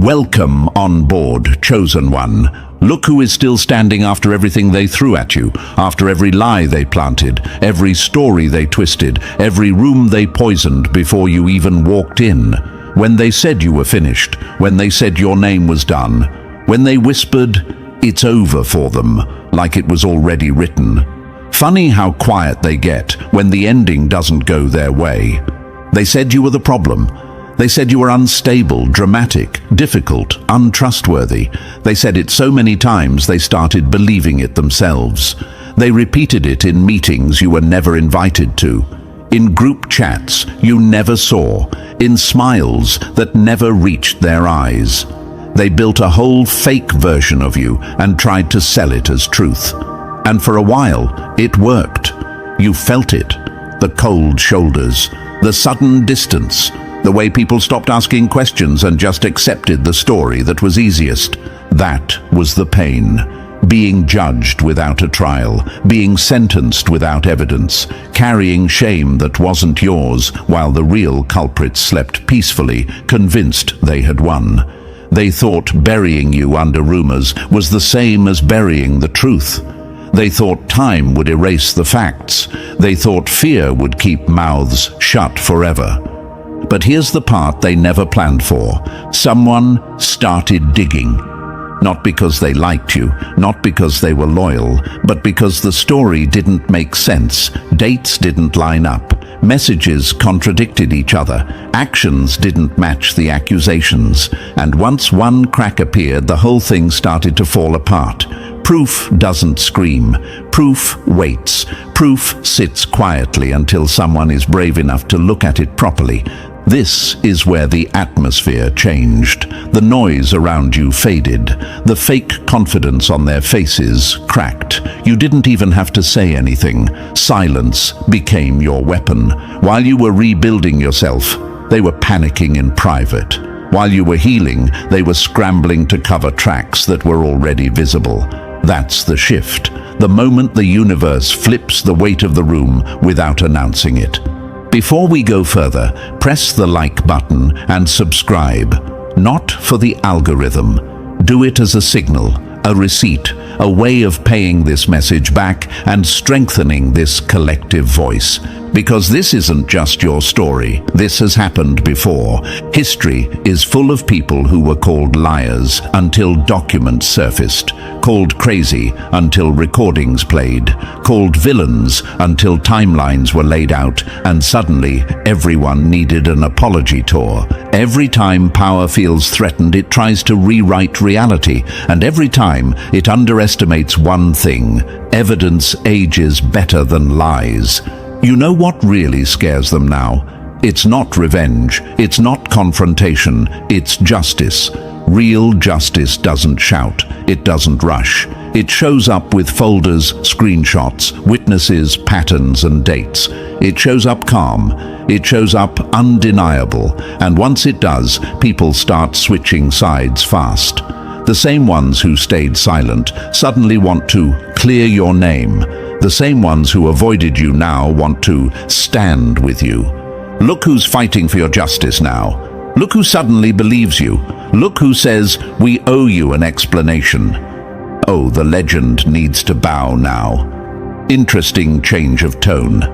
Welcome on board, chosen one. Look who is still standing after everything they threw at you, after every lie they planted, every story they twisted, every room they poisoned before you even walked in. When they said you were finished, when they said your name was done, when they whispered, "It's over" for them, like it was already written. Funny how quiet they get when the ending doesn't go their way. They said you were the problem. They said you were unstable, dramatic, difficult, untrustworthy. They said it so many times they started believing it themselves. They repeated it in meetings you were never invited to, in group chats you never saw, in smiles that never reached their eyes. They built a whole fake version of you and tried to sell it as truth. And for a while, it worked. You felt it. The cold shoulders, the sudden distance, the way people stopped asking questions and just accepted the story that was easiest. That was the pain. Being judged without a trial, being sentenced without evidence, carrying shame that wasn't yours while the real culprits slept peacefully, convinced they had won. They thought burying you under rumors was the same as burying the truth. They thought time would erase the facts. They thought fear would keep mouths shut forever. But here's the part they never planned for. Someone started digging. Not because they liked you, not because they were loyal, but because the story didn't make sense. Dates didn't line up. Messages contradicted each other. Actions didn't match the accusations. And once one crack appeared, the whole thing started to fall apart. Proof doesn't scream. Proof waits. Proof sits quietly until someone is brave enough to look at it properly. This is where the atmosphere changed. The noise around you faded. The fake confidence on their faces cracked. You didn't even have to say anything. Silence became your weapon. While you were rebuilding yourself, they were panicking in private. While you were healing, they were scrambling to cover tracks that were already visible. That's the shift. The moment the universe flips the weight of the room without announcing it. Before we go further, press the like button and subscribe. Not for the algorithm. Do it as a signal, a receipt, a way of paying this message back and strengthening this collective voice. Because this isn't just your story. This has happened before. History is full of people who were called liars until documents surfaced, called crazy until recordings played, called villains until timelines were laid out, and suddenly everyone needed an apology tour. Every time power feels threatened, it tries to rewrite reality, and every time it underestimates one thing: evidence ages better than lies. You know what really scares them now? It's not revenge, it's not confrontation, it's justice. Real justice doesn't shout, it doesn't rush. It shows up with folders, screenshots, witnesses, patterns, and dates. It shows up calm, it shows up undeniable, and once it does, people start switching sides fast. The same ones who stayed silent suddenly want to clear your name. The same ones who avoided you now want to stand with you. Look who's fighting for your justice now. Look who suddenly believes you. Look who says, "We owe you an explanation." Oh, the legend needs to bow now. Interesting change of tone.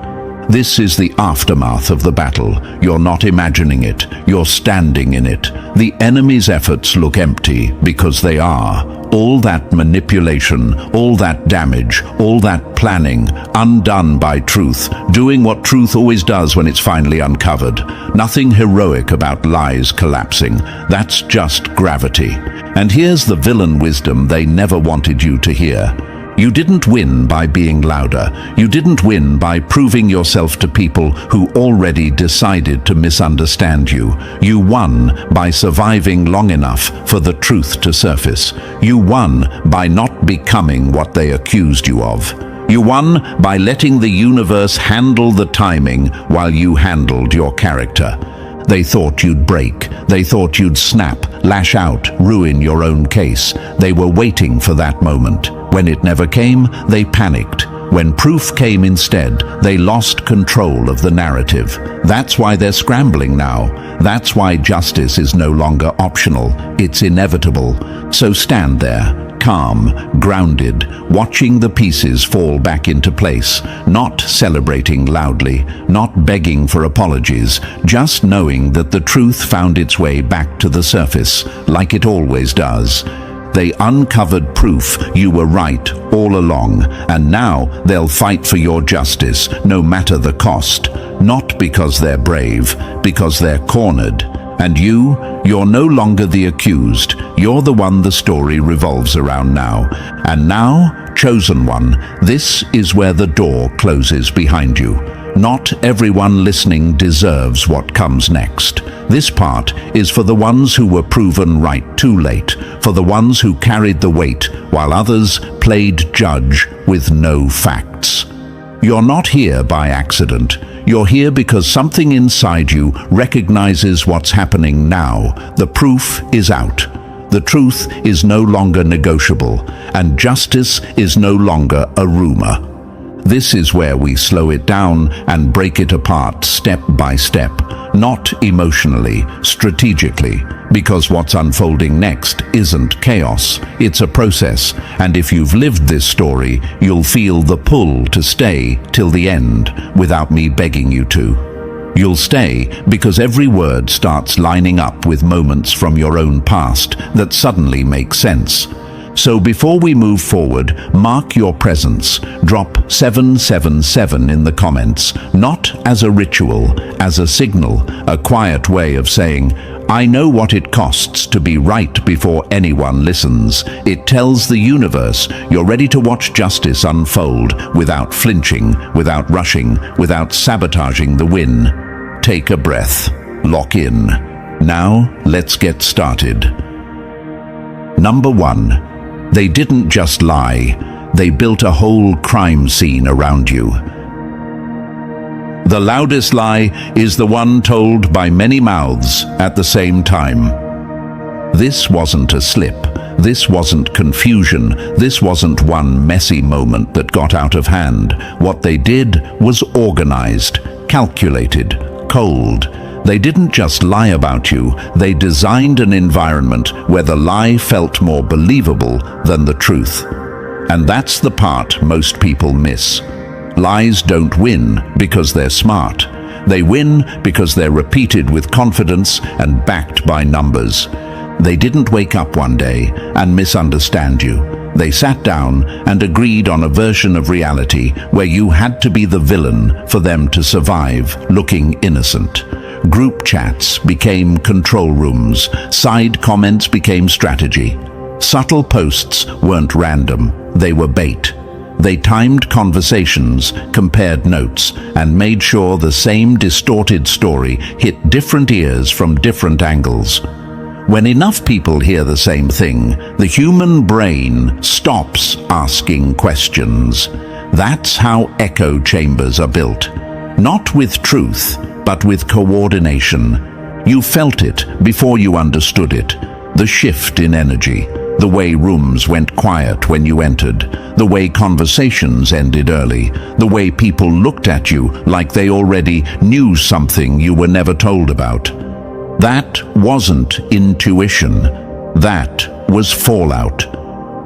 This is the aftermath of the battle. You're not imagining it. You're standing in it. The enemy's efforts look empty because they are. All that manipulation, all that damage, all that planning, undone by truth, doing what truth always does when it's finally uncovered. Nothing heroic about lies collapsing. That's just gravity. And here's the villain wisdom they never wanted you to hear. You didn't win by being louder. You didn't win by proving yourself to people who already decided to misunderstand you. You won by surviving long enough for the truth to surface. You won by not becoming what they accused you of. You won by letting the universe handle the timing while you handled your character. They thought you'd break. They thought you'd snap, lash out, ruin your own case. They were waiting for that moment. When it never came, they panicked. When proof came instead, they lost control of the narrative. That's why they're scrambling now. That's why justice is no longer optional. It's inevitable. So stand there, calm, grounded, watching the pieces fall back into place, not celebrating loudly, not begging for apologies, just knowing that the truth found its way back to the surface, like it always does. They uncovered proof you were right all along, and now they'll fight for your justice, no matter the cost. Not because they're brave, because they're cornered. And you're no longer the accused. You're the one the story revolves around now. And now, chosen one, this is where the door closes behind you. Not everyone listening deserves what comes next. This part is for the ones who were proven right too late, for the ones who carried the weight while others played judge with no facts. You're not here by accident. You're here because something inside you recognizes what's happening now. The proof is out. The truth is no longer negotiable, and justice is no longer a rumor. This is where we slow it down and break it apart step by step, not emotionally, strategically, because what's unfolding next isn't chaos, it's a process, and if you've lived this story, you'll feel the pull to stay till the end without me begging you to. You'll stay because every word starts lining up with moments from your own past that suddenly make sense. So before we move forward, mark your presence. Drop 777 in the comments, not as a ritual, as a signal, a quiet way of saying, I know what it costs to be right before anyone listens. It tells the universe you're ready to watch justice unfold without flinching, without rushing, without sabotaging the win. Take a breath. Lock in. Now, let's get started. Number 1. They didn't just lie, they built a whole crime scene around you. The loudest lie is the one told by many mouths at the same time. This wasn't a slip, this wasn't confusion, this wasn't one messy moment that got out of hand. What they did was organized, calculated, cold. They didn't just lie about you, they designed an environment where the lie felt more believable than the truth. And that's the part most people miss. Lies don't win because they're smart. They win because they're repeated with confidence and backed by numbers. They didn't wake up one day and misunderstand you. They sat down and agreed on a version of reality where you had to be the villain for them to survive, looking innocent. Group chats became control rooms, side comments became strategy. Subtle posts weren't random, they were bait. They timed conversations, compared notes, and made sure the same distorted story hit different ears from different angles. When enough people hear the same thing, the human brain stops asking questions. That's how echo chambers are built. Not with truth, but with coordination. You felt it before you understood it. The shift in energy, the way rooms went quiet when you entered, the way conversations ended early, the way people looked at you like they already knew something you were never told about. That wasn't intuition. That was fallout.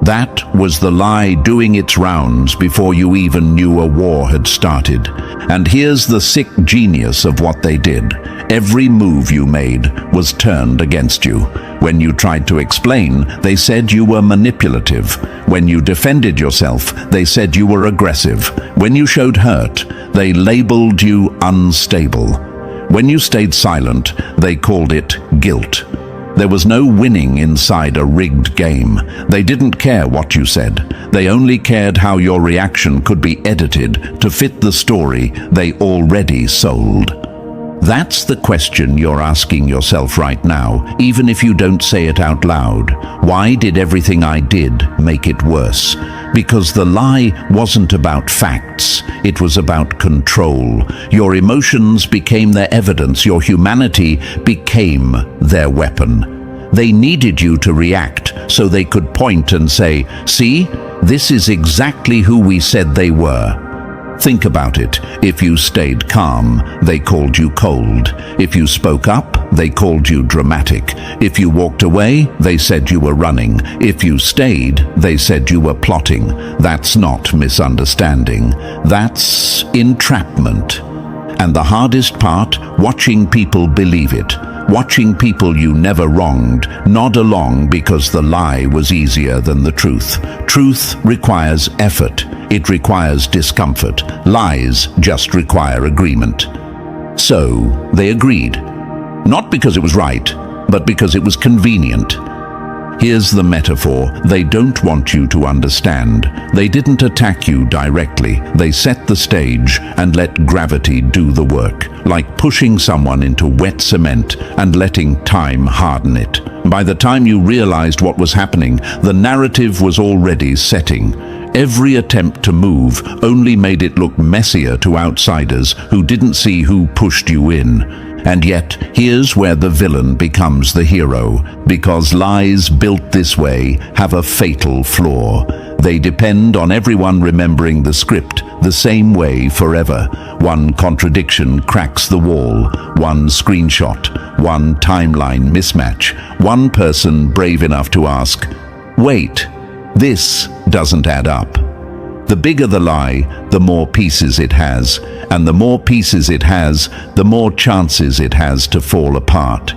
That was the lie doing its rounds before you even knew a war had started. And here's the sick genius of what they did. Every move you made was turned against you. When you tried to explain, they said you were manipulative. When you defended yourself, they said you were aggressive. When you showed hurt, they labeled you unstable. When you stayed silent, they called it guilt. There was no winning inside a rigged game. They didn't care what you said. They only cared how your reaction could be edited to fit the story they already sold. That's the question you're asking yourself right now, even if you don't say it out loud. Why did everything I did make it worse? Because the lie wasn't about facts, it was about control. Your emotions became their evidence, your humanity became their weapon. They needed you to react so they could point and say, "See, This is exactly who we said they were. Think about it. If you stayed calm, they called you cold. If you spoke up, they called you dramatic. If you walked away, they said you were running. If you stayed, they said you were plotting. That's not misunderstanding. That's entrapment. And the hardest part, watching people believe it. Watching people you never wronged nod along because the lie was easier than the truth. Truth requires effort. It requires discomfort. Lies just require agreement. So they agreed. Not because it was right, but because it was convenient. Here's the metaphor. They don't want you to understand. They didn't attack you directly. They set the stage and let gravity do the work, like pushing someone into wet cement and letting time harden it. By the time you realized what was happening, the narrative was already setting. Every attempt to move only made it look messier to outsiders who didn't see who pushed you in. And yet, here's where the villain becomes the hero, because lies built this way have a fatal flaw. They depend on everyone remembering the script the same way forever. One contradiction cracks the wall, one screenshot, one timeline mismatch, one person brave enough to ask, "Wait, this doesn't add up." The bigger the lie, the more pieces it has, and the more pieces it has, the more chances it has to fall apart.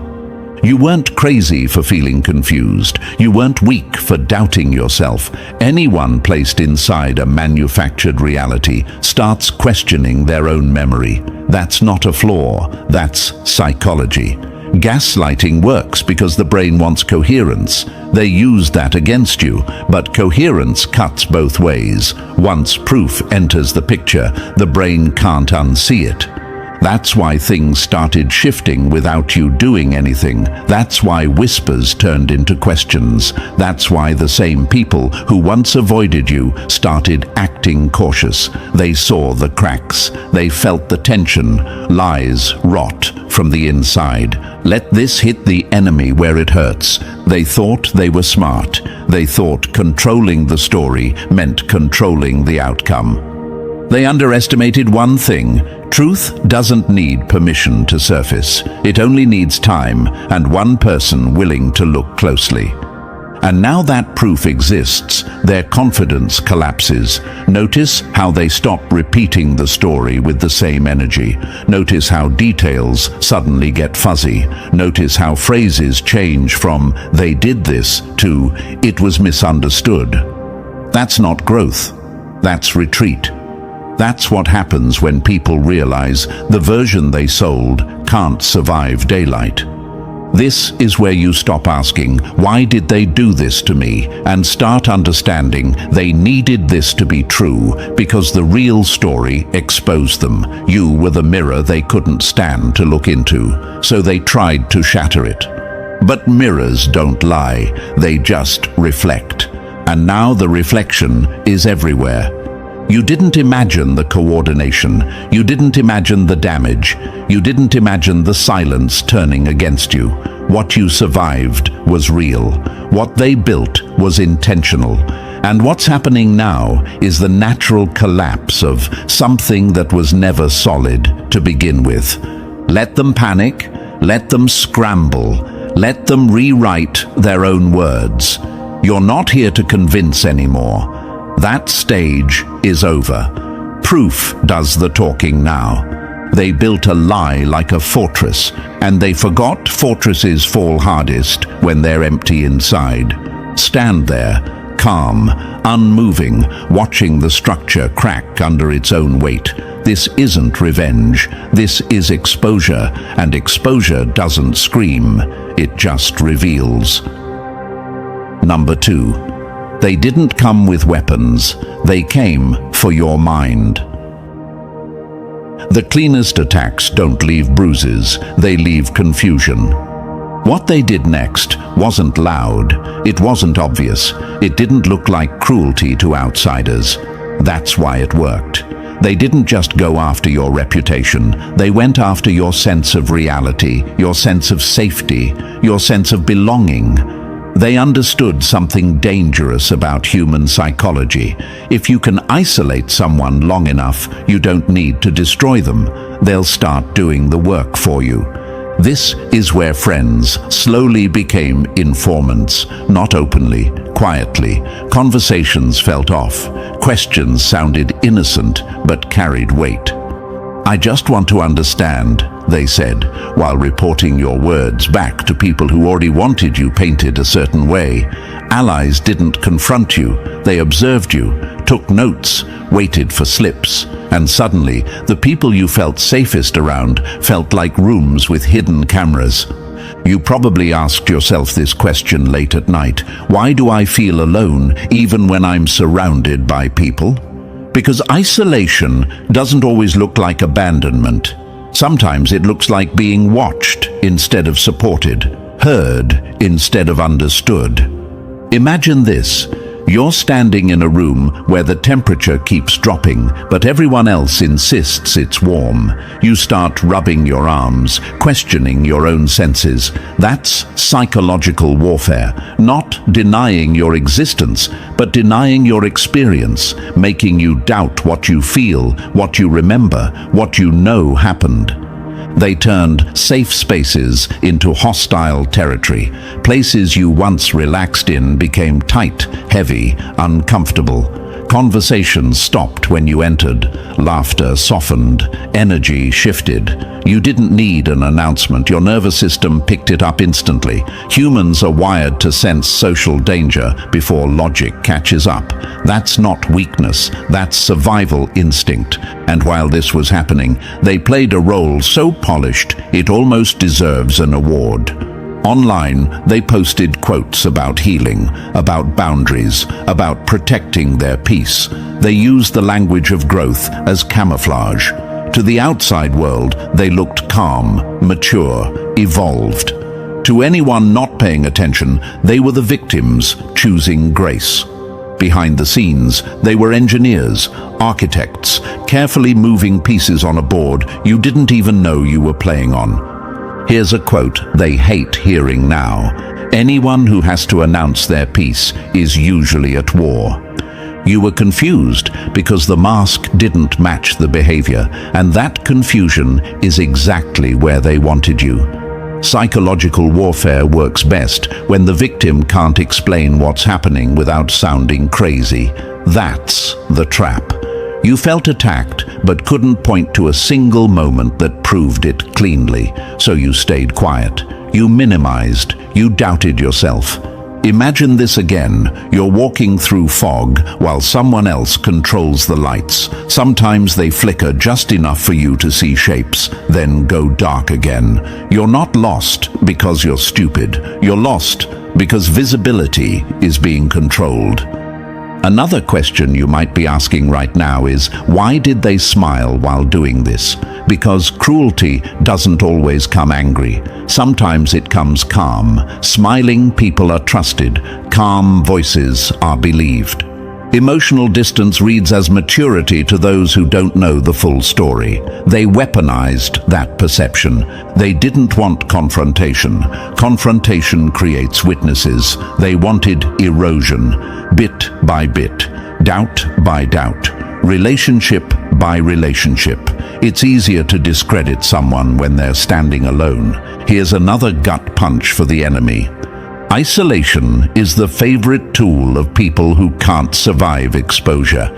You weren't crazy for feeling confused. You weren't weak for doubting yourself. Anyone placed inside a manufactured reality starts questioning their own memory. That's not a flaw, that's psychology. Gaslighting works because the brain wants coherence. They use that against you, but coherence cuts both ways. Once proof enters the picture, the brain can't unsee it. That's why things started shifting without you doing anything. That's why whispers turned into questions. That's why the same people who once avoided you started acting cautious. They saw the cracks. They felt the tension. Lies rot from the inside. Let this hit the enemy where it hurts. They thought they were smart. They thought controlling the story meant controlling the outcome. They underestimated one thing. Truth doesn't need permission to surface. It only needs time and one person willing to look closely. And now that proof exists, their confidence collapses. Notice how they stop repeating the story with the same energy. Notice how details suddenly get fuzzy. Notice how phrases change from "they did this" to "it was misunderstood." That's not growth. That's retreat. That's what happens when people realize the version they sold can't survive daylight. This is where you stop asking, "Why did they do this to me?" and start understanding they needed this to be true because the real story exposed them. You were the mirror they couldn't stand to look into, so they tried to shatter it. But mirrors don't lie, they just reflect. And now the reflection is everywhere. You didn't imagine the coordination. You didn't imagine the damage. You didn't imagine the silence turning against you. What you survived was real. What they built was intentional. And what's happening now is the natural collapse of something that was never solid to begin with. Let them panic. Let them scramble. Let them rewrite their own words. You're not here to convince anymore. That stage is over. Proof does the talking now. They built a lie like a fortress, and they forgot fortresses fall hardest when they're empty inside. Stand there, calm, unmoving, watching the structure crack under its own weight. This isn't revenge. This is exposure, and exposure doesn't scream. It just reveals. Number 2. They didn't come with weapons. They came for your mind. The cleanest attacks don't leave bruises. They leave confusion. What they did next wasn't loud. It wasn't obvious. It didn't look like cruelty to outsiders. That's why it worked. They didn't just go after your reputation. They went after your sense of reality, your sense of safety, your sense of belonging. They understood something dangerous about human psychology. If you can isolate someone long enough, you don't need to destroy them. They'll start doing the work for you. This is where friends slowly became informants, not openly, quietly. Conversations felt off. Questions sounded innocent but carried weight. "I just want to understand," they said, while reporting your words back to people who already wanted you painted a certain way. Allies didn't confront you, they observed you, took notes, waited for slips, and suddenly the people you felt safest around felt like rooms with hidden cameras. You probably asked yourself this question late at night: why do I feel alone even when I'm surrounded by people? Because isolation doesn't always look like abandonment. Sometimes it looks like being watched instead of supported, heard instead of understood. Imagine this. You're standing in a room where the temperature keeps dropping, but everyone else insists it's warm. You start rubbing your arms, questioning your own senses. That's psychological warfare, not denying your existence, but denying your experience, making you doubt what you feel, what you remember, what you know happened. They turned safe spaces into hostile territory. Places you once relaxed in became tight, heavy, uncomfortable. Conversations stopped when you entered. Laughter softened. Energy shifted. You didn't need an announcement. Your nervous system picked it up instantly. Humans are wired to sense social danger before logic catches up. That's not weakness. That's survival instinct. And while this was happening, they played a role so polished it almost deserves an award. Online, they posted quotes about healing, about boundaries, about protecting their peace. They used the language of growth as camouflage. To the outside world, they looked calm, mature, evolved. To anyone not paying attention, they were the victims choosing grace. Behind the scenes, they were engineers, architects, carefully moving pieces on a board you didn't even know you were playing on. Here's a quote they hate hearing now: "Anyone who has to announce their piece is usually at war." You were confused because the mask didn't match the behavior, and that confusion is exactly where they wanted you. Psychological warfare works best when the victim can't explain what's happening without sounding crazy. That's the trap. You felt attacked, but couldn't point to a single moment that proved it cleanly, so you stayed quiet. You minimized. You doubted yourself. Imagine this again. You're walking through fog while someone else controls the lights. Sometimes they flicker just enough for you to see shapes, then go dark again. You're not lost because you're stupid. You're lost because visibility is being controlled. Another question you might be asking right now is, why did they smile while doing this? Because cruelty doesn't always come angry. Sometimes it comes calm. Smiling people are trusted. Calm voices are believed. Emotional distance reads as maturity to those who don't know the full story. They weaponized that perception. They didn't want confrontation. Confrontation creates witnesses. They wanted erosion, bit by bit, doubt by doubt, relationship by relationship. It's easier to discredit someone when they're standing alone. Here's another gut punch for the enemy. Isolation is the favorite tool of people who can't survive exposure.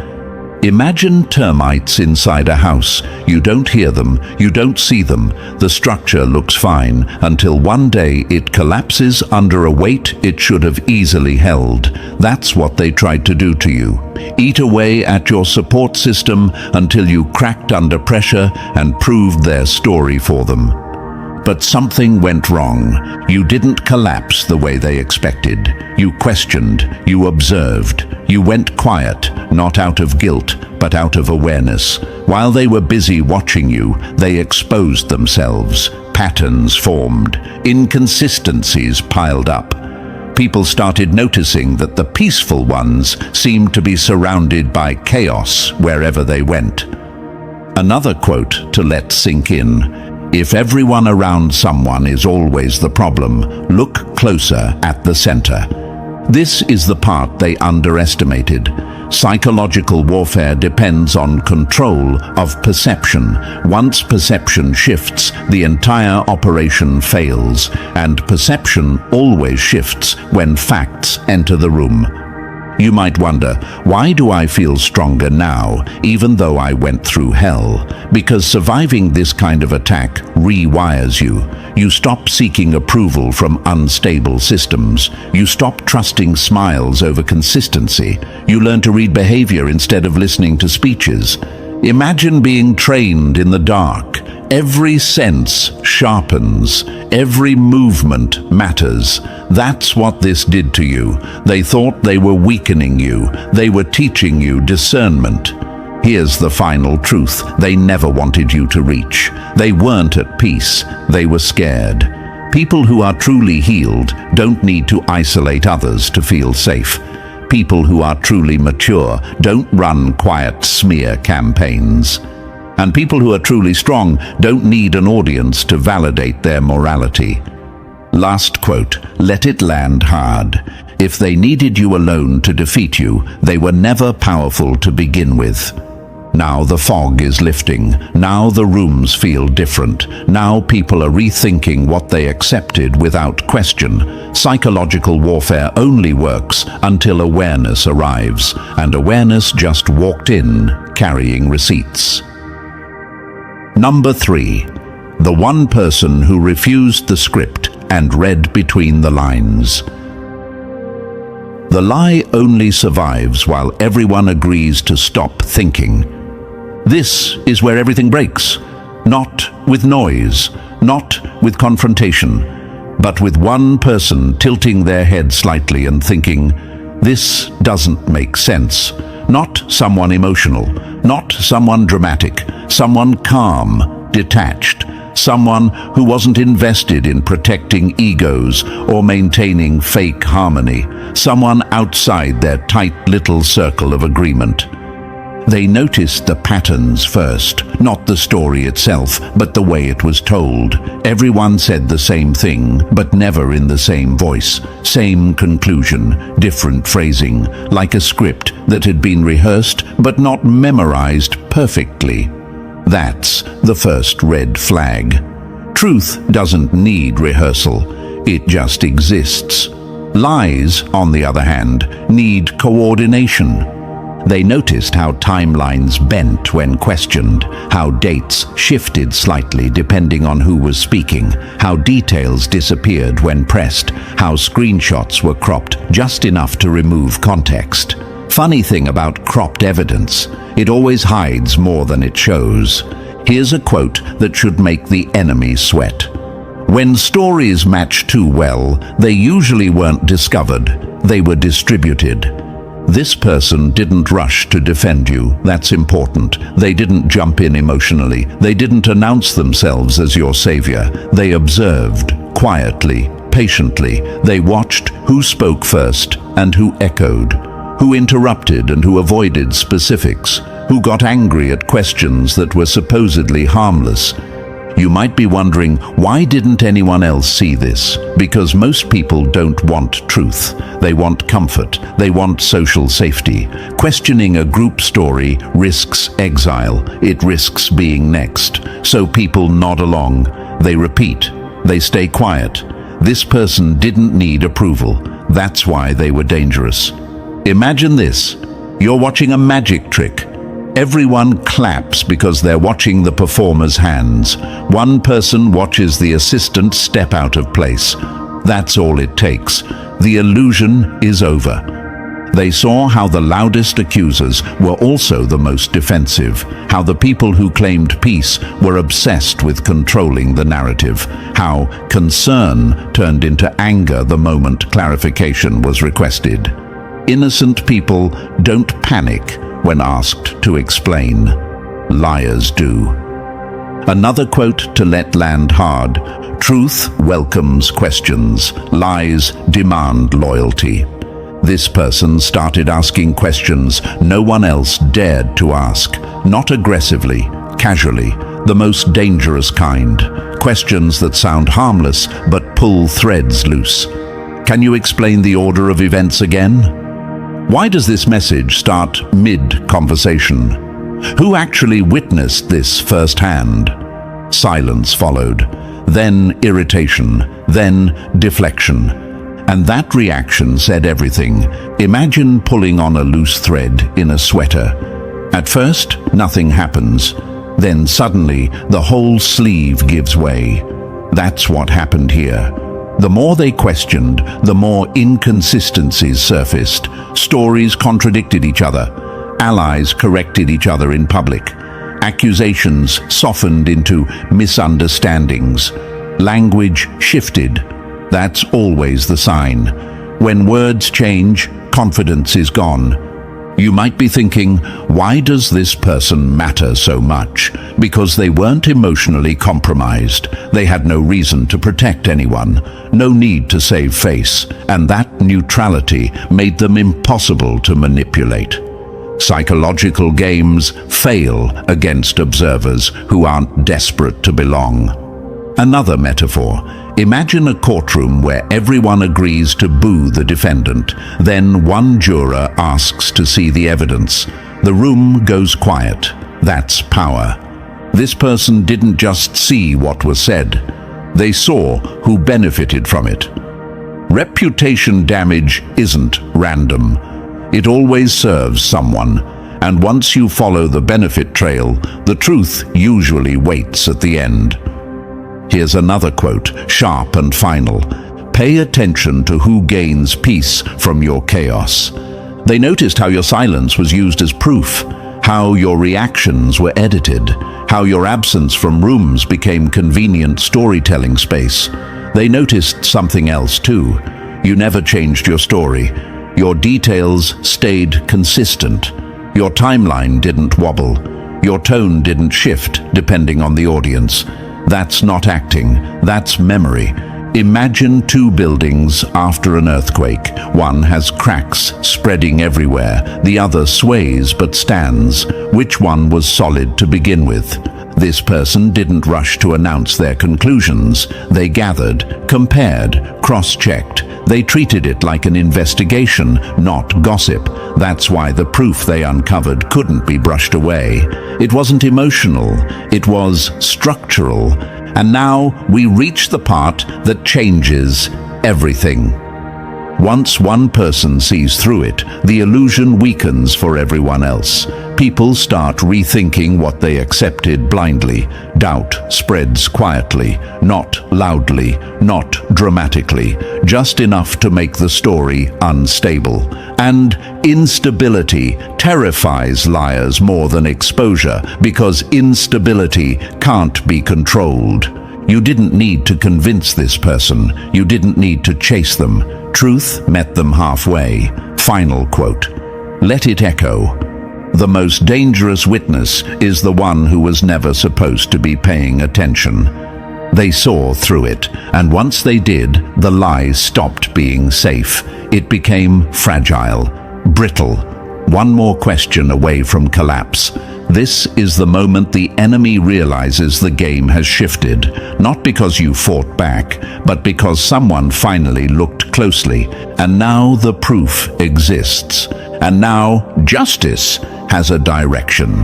Imagine termites inside a house. You don't hear them, you don't see them. The structure looks fine until one day it collapses under a weight it should have easily held. That's what they tried to do to you. Eat away at your support system until you cracked under pressure and proved their story for them. But something went wrong. You didn't collapse the way they expected. You questioned, you observed, you went quiet, not out of guilt, but out of awareness. While they were busy watching you, they exposed themselves. Patterns formed, inconsistencies piled up. People started noticing that the peaceful ones seemed to be surrounded by chaos wherever they went. Another quote to let sink in: If everyone around someone is always the problem, look closer at the center. This is the part they underestimated. Psychological warfare depends on control of perception. Once perception shifts, the entire operation fails, and perception always shifts when facts enter the room. You might wonder, why do I feel stronger now, even though I went through hell? Because surviving this kind of attack rewires you. You stop seeking approval from unstable systems. You stop trusting smiles over consistency. You learn to read behavior instead of listening to speeches. Imagine being trained in the dark. Every sense sharpens. Every movement matters. That's what this did to you. They thought they were weakening you. They were teaching you discernment. Here's the final truth they never wanted you to reach. They weren't at peace. They were scared. People who are truly healed don't need to isolate others to feel safe. People who are truly mature don't run quiet smear campaigns. And people who are truly strong don't need an audience to validate their morality. Last quote, let it land hard. If they needed you alone to defeat you, they were never powerful to begin with. Now the fog is lifting. Now the rooms feel different. Now people are rethinking what they accepted without question. Psychological warfare only works until awareness arrives, and awareness just walked in, carrying receipts. Number 3. The one person who refused the script and read between the lines. The lie only survives while everyone agrees to stop thinking. This is where everything breaks. Not with noise, not with confrontation, but with one person tilting their head slightly and thinking, this doesn't make sense. Not someone emotional, not someone dramatic, someone calm, detached, someone who wasn't invested in protecting egos or maintaining fake harmony, someone outside their tight little circle of agreement. They noticed the patterns first, not the story itself, but the way it was told. Everyone said the same thing, but never in the same voice. Same conclusion, different phrasing, like a script that had been rehearsed but not memorized perfectly. That's the first red flag. Truth doesn't need rehearsal. It just exists. Lies, on the other hand, need coordination. They noticed how timelines bent when questioned, how dates shifted slightly depending on who was speaking, how details disappeared when pressed, how screenshots were cropped just enough to remove context. Funny thing about cropped evidence, it always hides more than it shows. Here's a quote that should make the enemy sweat. When stories match too well, they usually weren't discovered, they were distributed. This person didn't rush to defend you, that's important. They didn't jump in emotionally. They didn't announce themselves as your savior. They observed, quietly, patiently. They watched who spoke first and who echoed, who interrupted and who avoided specifics, who got angry at questions that were supposedly harmless. You might be wondering, why didn't anyone else see this? Because most people don't want truth. They want comfort. They want social safety. Questioning a group story risks exile. It risks being next. So people nod along. They repeat. They stay quiet. This person didn't need approval. That's why they were dangerous. Imagine this. You're watching a magic trick. Everyone claps because they're watching the performer's hands. One person watches the assistant step out of place. That's all it takes. The illusion is over. They saw how the loudest accusers were also the most defensive, how the people who claimed peace were obsessed with controlling the narrative, how concern turned into anger the moment clarification was requested. Innocent people don't panic when asked to explain. Liars do. Another quote to let land hard. Truth welcomes questions. Lies demand loyalty. This person started asking questions no one else dared to ask. Not aggressively, casually. the most dangerous kind. Questions that sound harmless but pull threads loose. Can you explain the order of events again? Why does this message start mid-conversation? Who actually witnessed this firsthand? Silence followed, then irritation, then deflection. And that reaction said everything. Imagine pulling on a loose thread in a sweater. At first, nothing happens. Then suddenly, the whole sleeve gives way. That's what happened here. The more they questioned, the more inconsistencies surfaced. Stories contradicted each other. Allies corrected each other in public. Accusations softened into misunderstandings. Language shifted. That's always the sign. When words change, confidence is gone. You might be thinking, why does this person matter so much? Because they weren't emotionally compromised. They had no reason to protect anyone, no need to save face, and that neutrality made them impossible to manipulate. Psychological games fail against observers who aren't desperate to belong. Another metaphor. Imagine a courtroom where everyone agrees to boo the defendant. Then one juror asks to see the evidence. The room goes quiet. That's power. This person didn't just see what was said. They saw who benefited from it. Reputation damage isn't random. It always serves someone. And once you follow the benefit trail, the truth usually waits at the end. Here's another quote, sharp and final. Pay attention to who gains peace from your chaos. They noticed how your silence was used as proof, how your reactions were edited, how your absence from rooms became convenient storytelling space. They noticed something else too. You never changed your story. Your details stayed consistent. Your timeline didn't wobble. Your tone didn't shift depending on the audience. That's not acting, that's memory. Imagine two buildings after an earthquake. One has cracks spreading everywhere, the other sways but stands. Which one was solid to begin with? This person didn't rush to announce their conclusions. They gathered, compared, cross-checked. They treated it like an investigation, not gossip. That's why the proof they uncovered couldn't be brushed away. It wasn't emotional, it was structural. And now we reach the part that changes everything. Once one person sees through it, the illusion weakens for everyone else. People start rethinking what they accepted blindly. Doubt spreads quietly, not loudly, not dramatically, just enough to make the story unstable. And instability terrifies liars more than exposure, because instability can't be controlled. You didn't need to convince this person. You didn't need to chase them. Truth met them halfway. Final quote. Let it echo. The most dangerous witness is the one who was never supposed to be paying attention. They saw through it, and once they did, the lie stopped being safe. It became fragile, brittle, one more question away from collapse. This is the moment the enemy realizes the game has shifted, not because you fought back, but because someone finally looked closely. And now the proof exists. And now justice has a direction.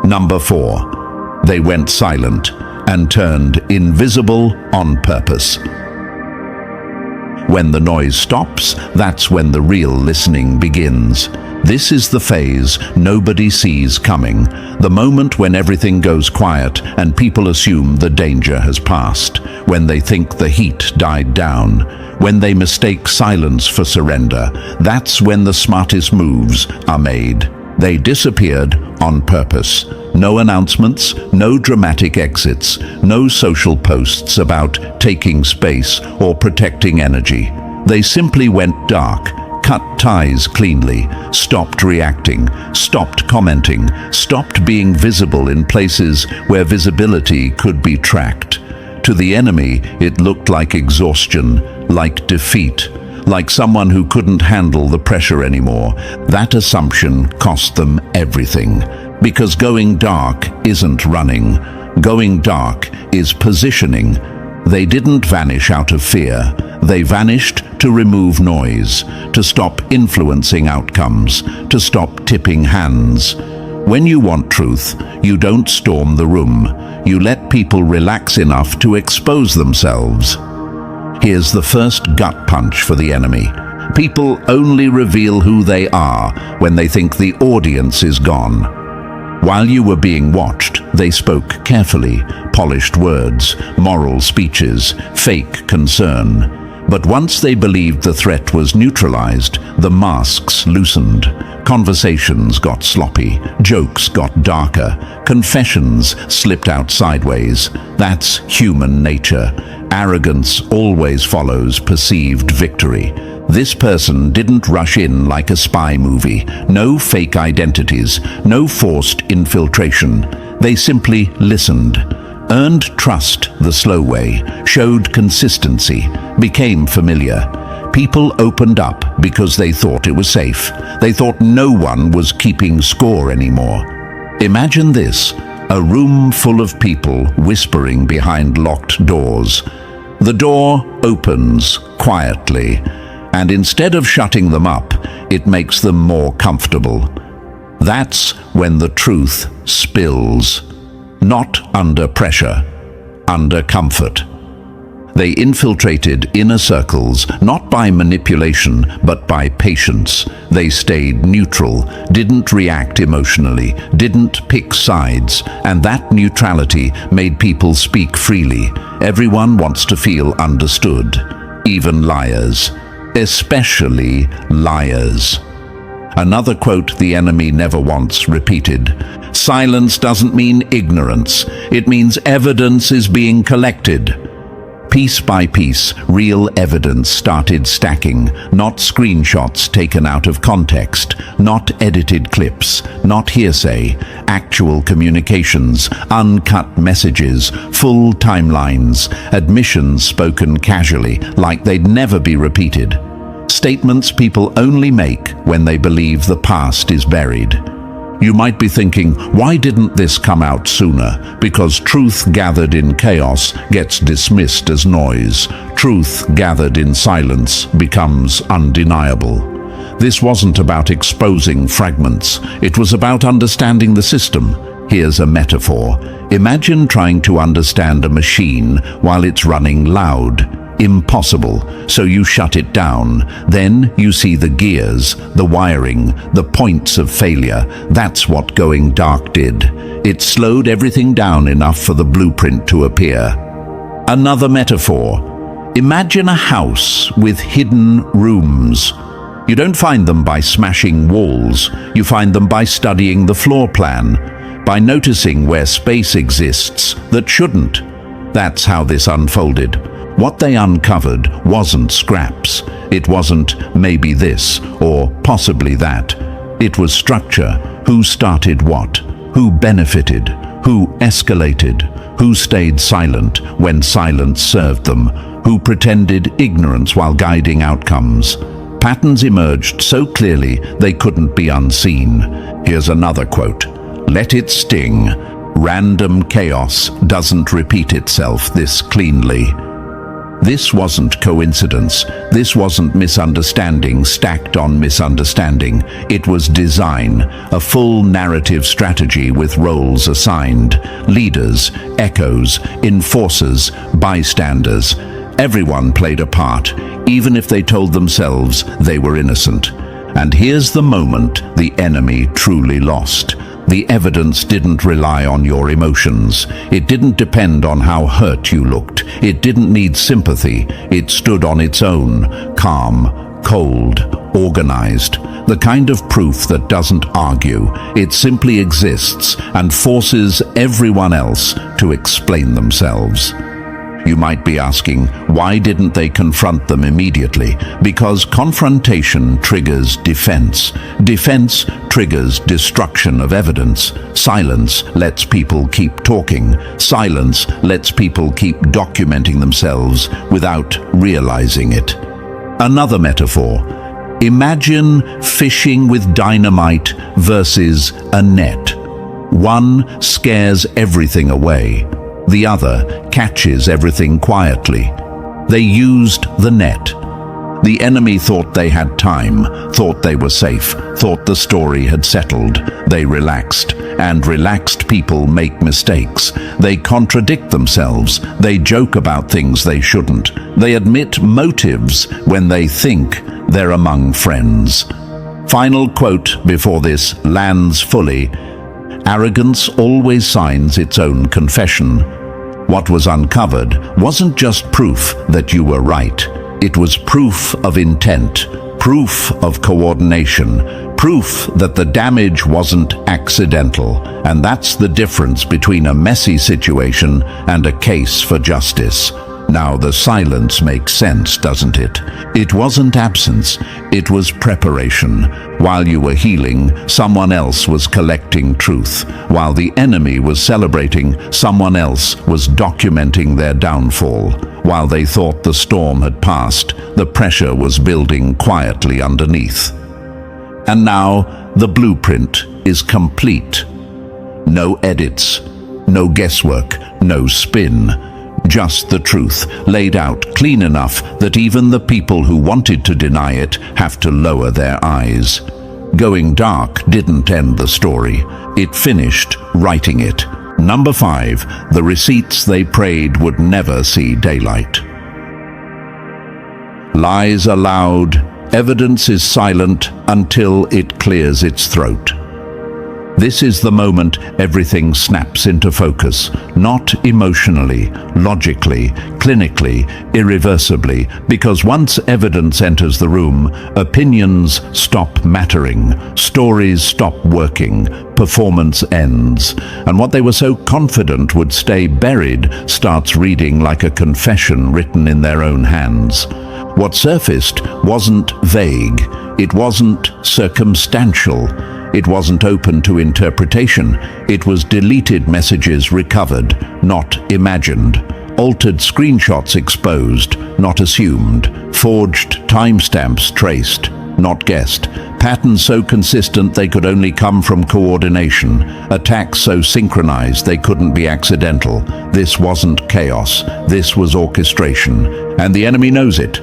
Number 4. They went silent and turned invisible on purpose. When the noise stops, that's when the real listening begins. This is the phase nobody sees coming, the moment when everything goes quiet and people assume the danger has passed, when they think the heat died down, when they mistake silence for surrender. That's when the smartest moves are made. They disappeared on purpose. No announcements, no dramatic exits, no social posts about taking space or protecting energy. They simply went dark, cut ties cleanly, stopped reacting, stopped commenting, stopped being visible in places where visibility could be tracked. To the enemy, it looked like exhaustion, like defeat, like someone who couldn't handle the pressure anymore. That assumption cost them everything. Because going dark isn't running. Going dark is positioning. They didn't vanish out of fear. They vanished to remove noise, to stop influencing outcomes, to stop tipping hands. When you want truth, you don't storm the room. You let people relax enough to expose themselves. Here's the first gut punch for the enemy. People only reveal who they are when they think the audience is gone. While you were being watched, they spoke carefully, polished words, moral speeches, fake concern. But once they believed the threat was neutralized, the masks loosened. Conversations got sloppy, jokes got darker, confessions slipped out sideways. That's human nature. Arrogance always follows perceived victory. This person didn't rush in like a spy movie. No fake identities, no forced infiltration. They simply listened, earned trust the slow way, showed consistency, became familiar. People opened up because they thought it was safe. They thought no one was keeping score anymore. Imagine this, a room full of people whispering behind locked doors. The door opens quietly, and instead of shutting them up, it makes them more comfortable. That's when the truth spills. Not under pressure, under comfort. They infiltrated inner circles, not by manipulation, but by patience. They stayed neutral, didn't react emotionally, didn't pick sides, and that neutrality made people speak freely. Everyone wants to feel understood, even liars. Especially liars. Another quote the enemy never wants repeated. Silence doesn't mean ignorance. It means evidence is being collected. Piece by piece, real evidence started stacking, not screenshots taken out of context, not edited clips, not hearsay, actual communications, uncut messages, full timelines, admissions spoken casually, like they'd never be repeated. Statements people only make when they believe the past is buried. You might be thinking, why didn't this come out sooner? Because truth gathered in chaos gets dismissed as noise. Truth gathered in silence becomes undeniable. This wasn't about exposing fragments. It was about understanding the system. Here's a metaphor. Imagine trying to understand a machine while it's running loud. Impossible, so you shut it down. Then you see the gears, the wiring, the points of failure. That's what going dark did. It slowed everything down enough for the blueprint to appear. Another metaphor. Imagine a house with hidden rooms. You don't find them by smashing walls. You find them by studying the floor plan, by noticing where space exists that shouldn't. That's how this unfolded. What they uncovered wasn't scraps. It wasn't maybe this or possibly that. It was structure. Who started what? Who benefited? Who escalated? Who stayed silent when silence served them? Who pretended ignorance while guiding outcomes? Patterns emerged so clearly they couldn't be unseen. Here's another quote. Let it sting. Random chaos doesn't repeat itself this cleanly. This wasn't coincidence. This wasn't misunderstanding stacked on misunderstanding. It was design, a full narrative strategy with roles assigned. Leaders, echoes, enforcers, bystanders. Everyone played a part, even if they told themselves they were innocent. And here's the moment the enemy truly lost. The evidence didn't rely on your emotions. It didn't depend on how hurt you looked. It didn't need sympathy. It stood on its own, calm, cold, organized. The kind of proof that doesn't argue. It simply exists and forces everyone else to explain themselves. You might be asking, why didn't they confront them immediately? Because confrontation triggers defense. Defense triggers destruction of evidence. Silence lets people keep talking. Silence lets people keep documenting themselves without realizing it. Another metaphor. Imagine fishing with dynamite versus a net. One scares everything away. The other catches everything quietly. They used the net. The enemy thought they had time, thought they were safe, thought the story had settled. They relaxed, and relaxed people make mistakes. They contradict themselves. They joke about things they shouldn't. They admit motives when they think they're among friends. Final quote before this lands fully. Arrogance always signs its own confession. What was uncovered wasn't just proof that you were right. It was proof of intent, proof of coordination, proof that the damage wasn't accidental. And that's the difference between a messy situation and a case for justice. Now the silence makes sense, doesn't it? It wasn't absence, it was preparation. While you were healing, someone else was collecting truth. While the enemy was celebrating, someone else was documenting their downfall. While they thought the storm had passed, the pressure was building quietly underneath. And now the blueprint is complete. No edits, no guesswork, no spin. Just the truth, laid out clean enough that even the people who wanted to deny it have to lower their eyes. Going dark didn't end the story. It finished writing it. Number 5, the receipts they prayed would never see daylight. Lies are loud, evidence is silent until it clears its throat. This is the moment everything snaps into focus, not emotionally, logically, clinically, irreversibly, because once evidence enters the room, opinions stop mattering, stories stop working, performance ends, and what they were so confident would stay buried starts reading like a confession written in their own hands. What surfaced wasn't vague, it wasn't circumstantial. It wasn't open to interpretation. It was deleted messages recovered, not imagined. Altered screenshots exposed, not assumed. Forged timestamps traced, not guessed. Patterns so consistent they could only come from coordination. Attacks so synchronized they couldn't be accidental. This wasn't chaos. This was orchestration. And the enemy knows it.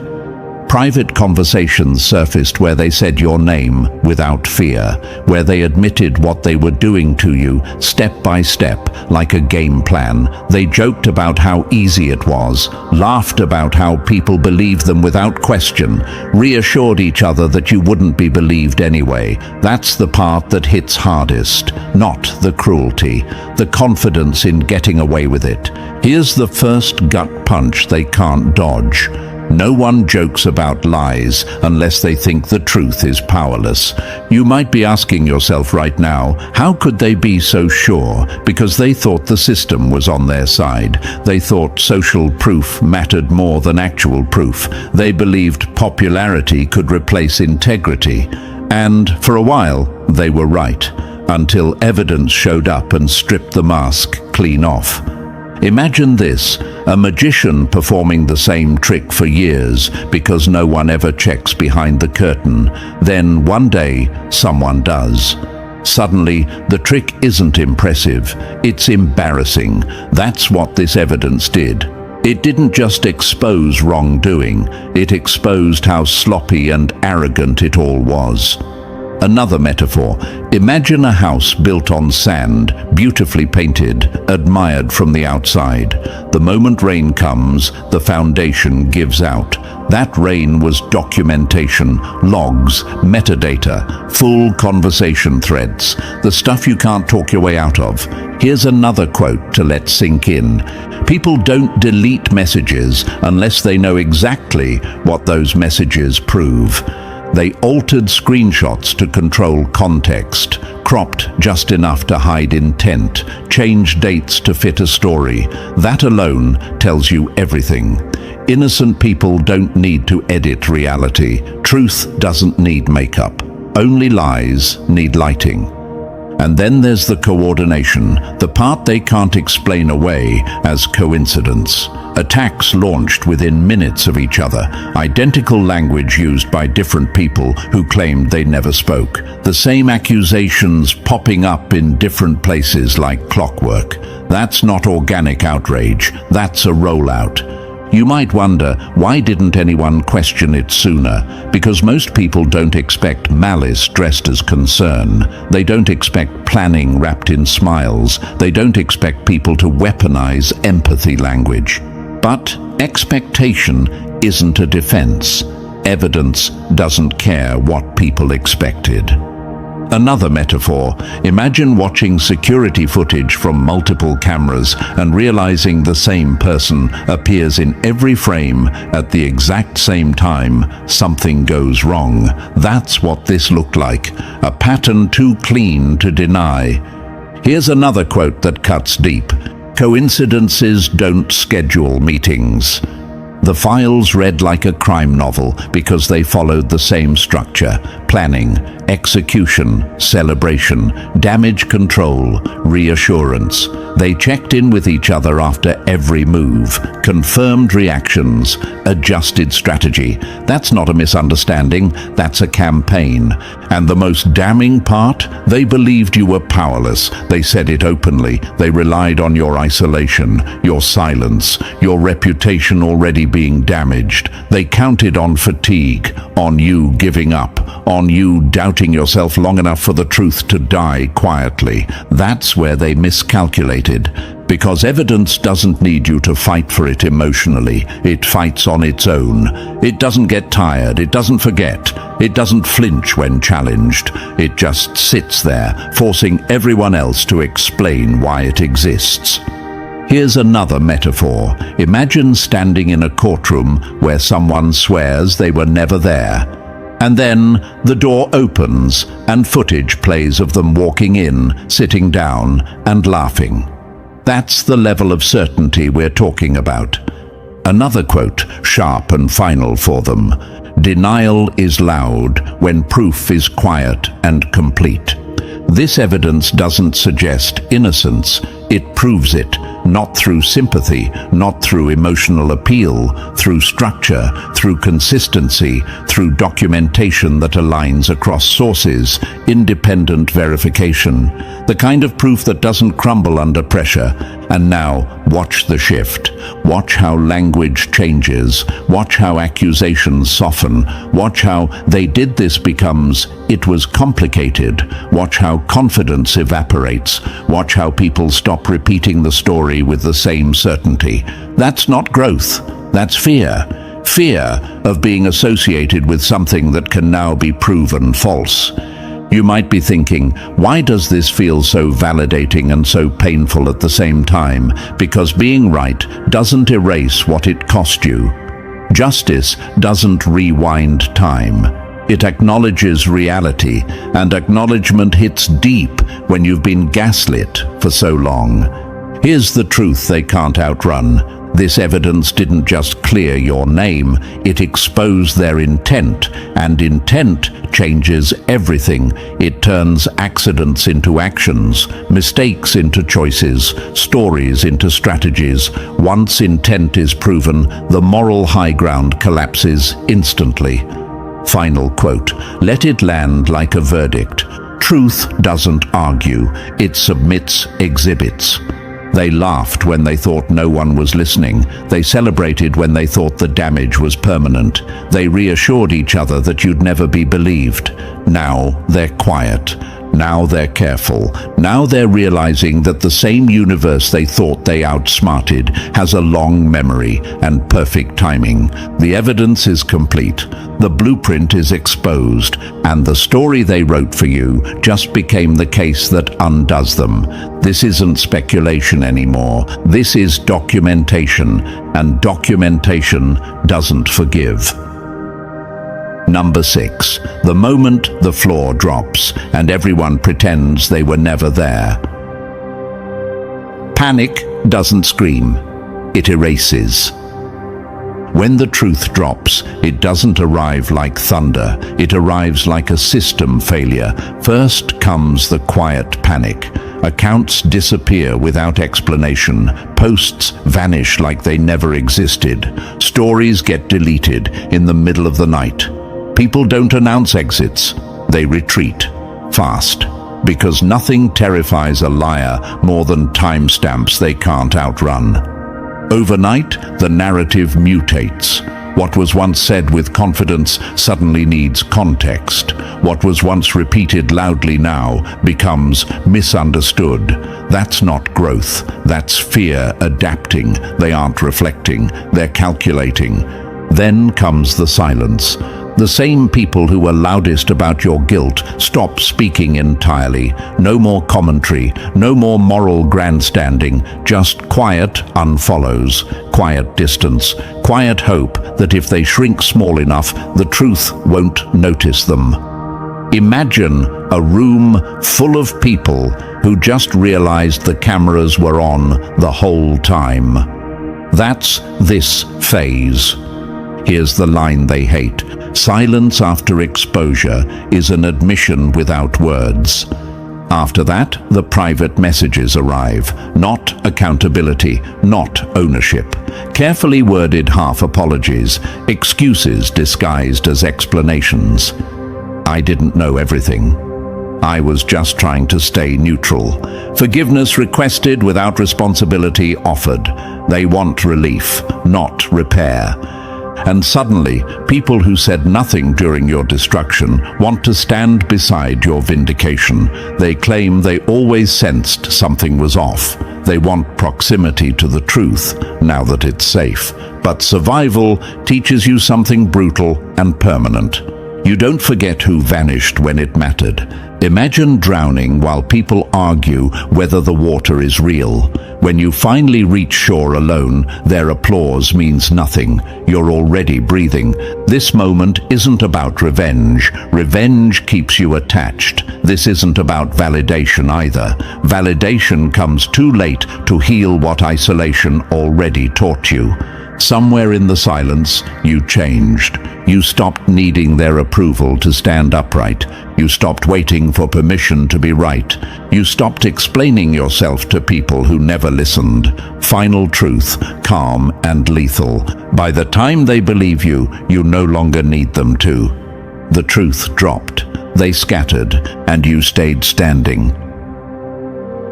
Private conversations surfaced where they said your name without fear, where they admitted what they were doing to you step by step, like a game plan. They joked about how easy it was, laughed about how people believed them without question, reassured each other that you wouldn't be believed anyway. That's the part that hits hardest, not the cruelty, the confidence in getting away with it. Here's the first gut punch they can't dodge. No one jokes about lies unless they think the truth is powerless. You might be asking yourself right now, how could they be so sure? Because they thought the system was on their side. They thought social proof mattered more than actual proof. They believed popularity could replace integrity. And for a while, they were right, until evidence showed up and stripped the mask clean off. Imagine this, a magician performing the same trick for years because no one ever checks behind the curtain. Then one day, someone does. Suddenly, the trick isn't impressive, it's embarrassing. That's what this evidence did. It didn't just expose wrongdoing, it exposed how sloppy and arrogant it all was. Another metaphor. Imagine a house built on sand, beautifully painted, admired from the outside. The moment rain comes, the foundation gives out. That rain was documentation, logs, metadata, full conversation threads, the stuff you can't talk your way out of. Here's another quote to let sink in. People don't delete messages unless they know exactly what those messages prove. They altered screenshots to control context, cropped just enough to hide intent, changed dates to fit a story. That alone tells you everything. Innocent people don't need to edit reality. Truth doesn't need makeup. Only lies need lighting. And then there's the coordination, the part they can't explain away as coincidence. Attacks launched within minutes of each other, identical language used by different people who claimed they never spoke. The same accusations popping up in different places like clockwork. That's not organic outrage, that's a rollout. You might wonder, why didn't anyone question it sooner? Because most people don't expect malice dressed as concern. They don't expect planning wrapped in smiles. They don't expect people to weaponize empathy language. But expectation isn't a defense. Evidence doesn't care what people expected. Another metaphor, imagine watching security footage from multiple cameras and realizing the same person appears in every frame at the exact same time. Something goes wrong. That's what this looked like, a pattern too clean to deny. Here's another quote that cuts deep. Coincidences don't schedule meetings. The files read like a crime novel because they followed the same structure: planning, execution, celebration, damage control, reassurance. They checked in with each other after every move, confirmed reactions, adjusted strategy. That's not a misunderstanding, that's a campaign. And the most damning part? They believed you were powerless. They said it openly. They relied on your isolation, your silence, your reputation already being damaged. They counted on fatigue, on you giving up, on you doubting yourself long enough for the truth to die quietly. That's where they miscalculated. Because evidence doesn't need you to fight for it emotionally. It fights on its own. It doesn't get tired. It doesn't forget. It doesn't flinch when challenged. It just sits there, forcing everyone else to explain why it exists. Here's another metaphor. Imagine standing in a courtroom where someone swears they were never there. And then the door opens and footage plays of them walking in, sitting down, and laughing. That's the level of certainty we're talking about. Another quote, sharp and final for them. Denial is loud when proof is quiet and complete. This evidence doesn't suggest innocence, it proves it, not through sympathy, not through emotional appeal, through structure, through consistency, through documentation that aligns across sources, independent verification, the kind of proof that doesn't crumble under pressure. And now, watch the shift. Watch how language changes. Watch how accusations soften. Watch how "they did this" becomes "it was complicated." Watch how confidence evaporates. Watch how people stop repeating the story with the same certainty. That's not growth. That's fear. Fear of being associated with something that can now be proven false. You might be thinking, why does this feel so validating and so painful at the same time? Because being right doesn't erase what it cost you. Justice doesn't rewind time. It acknowledges reality, and acknowledgement hits deep when you've been gaslit for so long. Here's the truth they can't outrun. This evidence didn't just clear your name, it exposed their intent, and intent changes everything. It turns accidents into actions, mistakes into choices, stories into strategies. Once intent is proven, the moral high ground collapses instantly. Final quote, let it land like a verdict. Truth doesn't argue, it submits exhibits. They laughed when they thought no one was listening. They celebrated when they thought the damage was permanent. They reassured each other that you'd never be believed. Now they're quiet. Now they're careful. Now they're realizing that the same universe they thought they outsmarted has a long memory and perfect timing. The evidence is complete. The blueprint is exposed, and the story they wrote for you just became the case that undoes them. This isn't speculation anymore. This is documentation, and documentation doesn't forgive. Number 6. The moment the floor drops and everyone pretends they were never there. Panic doesn't scream, it erases. When the truth drops, it doesn't arrive like thunder. It arrives like a system failure. First comes the quiet panic. Accounts disappear without explanation. Posts vanish like they never existed. Stories get deleted in the middle of the night. People don't announce exits. They retreat fast. Because nothing terrifies a liar more than timestamps they can't outrun. Overnight, the narrative mutates. What was once said with confidence suddenly needs context. What was once repeated loudly now becomes misunderstood. That's not growth. That's fear adapting. They aren't reflecting. They're calculating. Then comes the silence. The same people who were loudest about your guilt stop speaking entirely. No more commentary, no more moral grandstanding, just quiet unfollows, quiet distance, quiet hope that if they shrink small enough, the truth won't notice them. Imagine a room full of people who just realized the cameras were on the whole time. That's this phase. Here's the line they hate. Silence after exposure is an admission without words. After that, the private messages arrive. Not accountability, not ownership. Carefully worded half apologies, excuses disguised as explanations. I didn't know everything. I was just trying to stay neutral. Forgiveness requested without responsibility offered. They want relief, not repair. And suddenly, people who said nothing during your destruction want to stand beside your vindication. They claim they always sensed something was off. They want proximity to the truth, now that it's safe. But survival teaches you something brutal and permanent. You don't forget who vanished when it mattered. Imagine drowning while people argue whether the water is real. When you finally reach shore alone, their applause means nothing. You're already breathing. This moment isn't about revenge. Revenge keeps you attached. This isn't about validation either. Validation comes too late to heal what isolation already taught you. Somewhere in the silence, you changed. You stopped needing their approval to stand upright. You stopped waiting for permission to be right. You stopped explaining yourself to people who never listened. Final truth, calm and lethal. By the time they believe you, you no longer need them to. The truth dropped. They scattered, and you stayed standing.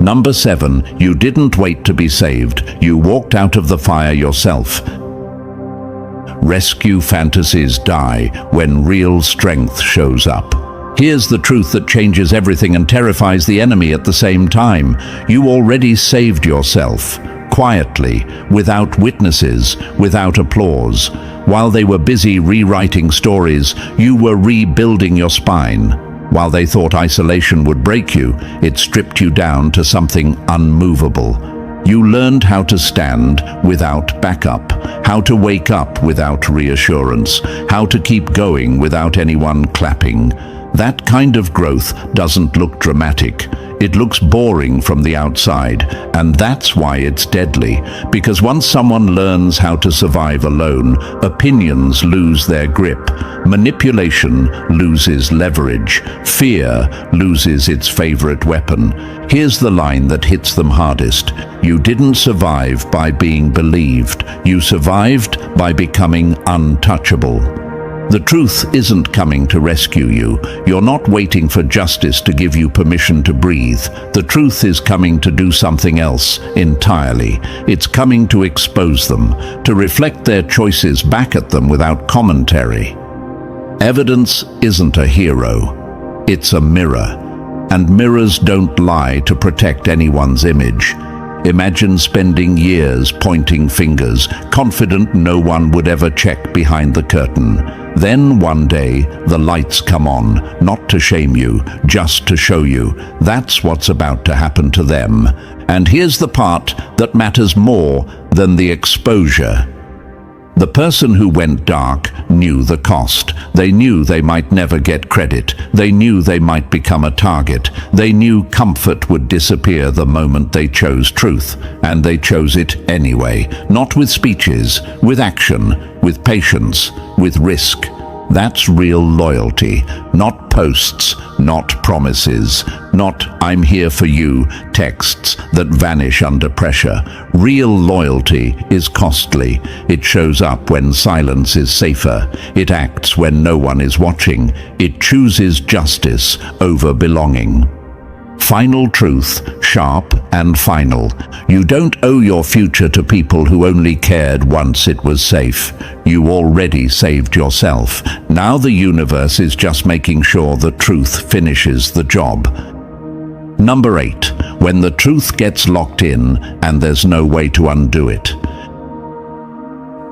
Number 7, you didn't wait to be saved. You walked out of the fire yourself. Rescue fantasies die when real strength shows up. Here's the truth that changes everything and terrifies the enemy at the same time. You already saved yourself. Quietly, without witnesses, without applause. While they were busy rewriting stories, you were rebuilding your spine. While they thought isolation would break you, it stripped you down to something unmovable. You learned how to stand without backup, how to wake up without reassurance, how to keep going without anyone clapping. That kind of growth doesn't look dramatic. It looks boring from the outside, and that's why it's deadly. Because once someone learns how to survive alone, opinions lose their grip, manipulation loses leverage, fear loses its favorite weapon. Here's the line that hits them hardest. You didn't survive by being believed. You survived by becoming untouchable. The truth isn't coming to rescue you. You're not waiting for justice to give you permission to breathe. The truth is coming to do something else entirely. It's coming to expose them, to reflect their choices back at them without commentary. Evidence isn't a hero. It's a mirror. And mirrors don't lie to protect anyone's image. Imagine spending years pointing fingers, confident no one would ever check behind the curtain. Then one day, the lights come on, not to shame you, just to show you. That's what's about to happen to them. And here's the part that matters more than the exposure. The person who went dark knew the cost. They knew they might never get credit. They knew they might become a target. They knew comfort would disappear the moment they chose truth. And they chose it anyway. Not with speeches, with action, with patience, with risk. That's real loyalty, not posts, not promises, not "I'm here for you" texts that vanish under pressure. Real loyalty is costly. It shows up when silence is safer. It acts when no one is watching. It chooses justice over belonging. Final truth, sharp and final. You don't owe your future to people who only cared once it was safe. You already saved yourself. Now the universe is just making sure the truth finishes the job. Number 8. When the truth gets locked in and there's no way to undo it.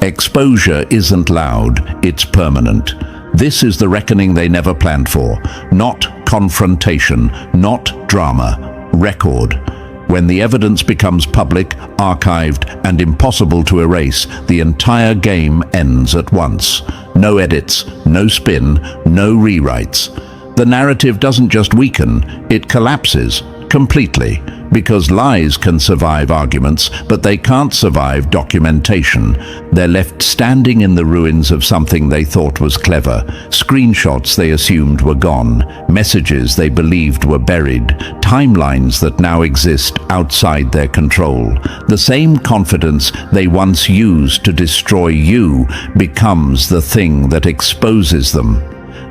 Exposure isn't loud, it's permanent. This is the reckoning they never planned for. Not confrontation, not drama, record. When the evidence becomes public, archived, and impossible to erase, the entire game ends at once. No edits, no spin, no rewrites. The narrative doesn't just weaken, it collapses completely. Because lies can survive arguments, but they can't survive documentation. They're left standing in the ruins of something they thought was clever, screenshots they assumed were gone, messages they believed were buried, timelines that now exist outside their control. The same confidence they once used to destroy you becomes the thing that exposes them.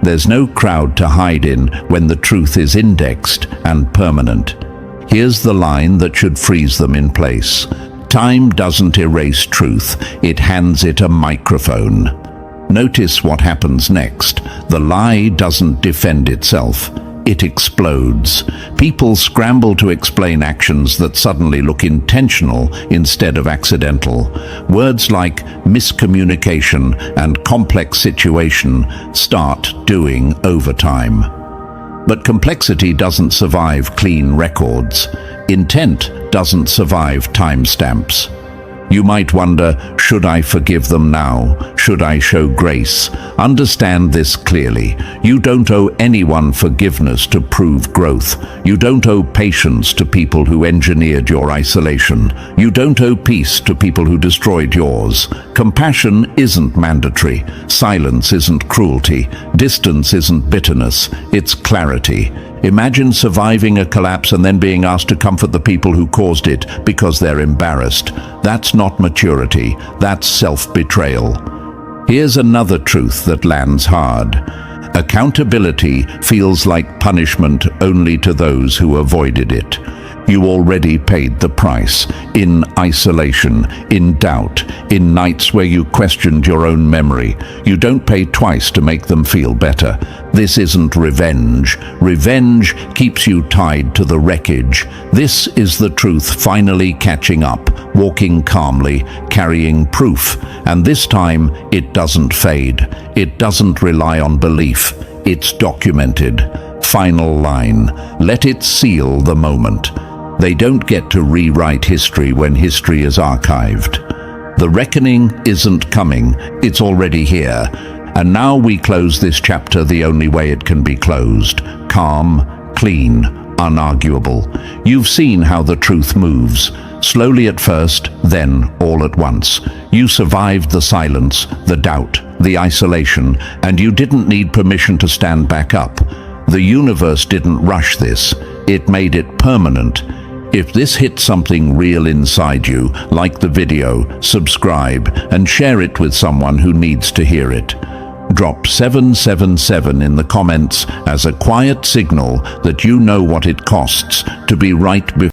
There's no crowd to hide in when the truth is indexed and permanent. Here's the line that should freeze them in place. Time doesn't erase truth, it hands it a microphone. Notice what happens next. The lie doesn't defend itself, it explodes. People scramble to explain actions that suddenly look intentional instead of accidental. Words like miscommunication and complex situation start doing overtime. But complexity doesn't survive clean records. Intent doesn't survive timestamps. You might wonder, should I forgive them now? Should I show grace? Understand this clearly. You don't owe anyone forgiveness to prove growth. You don't owe patience to people who engineered your isolation. You don't owe peace to people who destroyed yours. Compassion isn't mandatory. Silence isn't cruelty. Distance isn't bitterness. It's clarity. Imagine surviving a collapse and then being asked to comfort the people who caused it because they're embarrassed. That's not maturity, that's self-betrayal. Here's another truth that lands hard. Accountability feels like punishment only to those who avoided it. You already paid the price, in isolation, in doubt, in nights where you questioned your own memory. You don't pay twice to make them feel better. This isn't revenge. Revenge keeps you tied to the wreckage. This is the truth finally catching up, walking calmly, carrying proof. And this time, it doesn't fade. It doesn't rely on belief. It's documented. Final line. Let it seal the moment. They don't get to rewrite history when history is archived. The reckoning isn't coming, it's already here. And now we close this chapter the only way it can be closed. Calm, clean, unarguable. You've seen how the truth moves. Slowly at first, then all at once. You survived the silence, the doubt, the isolation, and you didn't need permission to stand back up. The universe didn't rush this, it made it permanent. If this hit something real inside you, like the video, subscribe, and share it with someone who needs to hear it. Drop 777 in the comments as a quiet signal that you know what it costs to be right before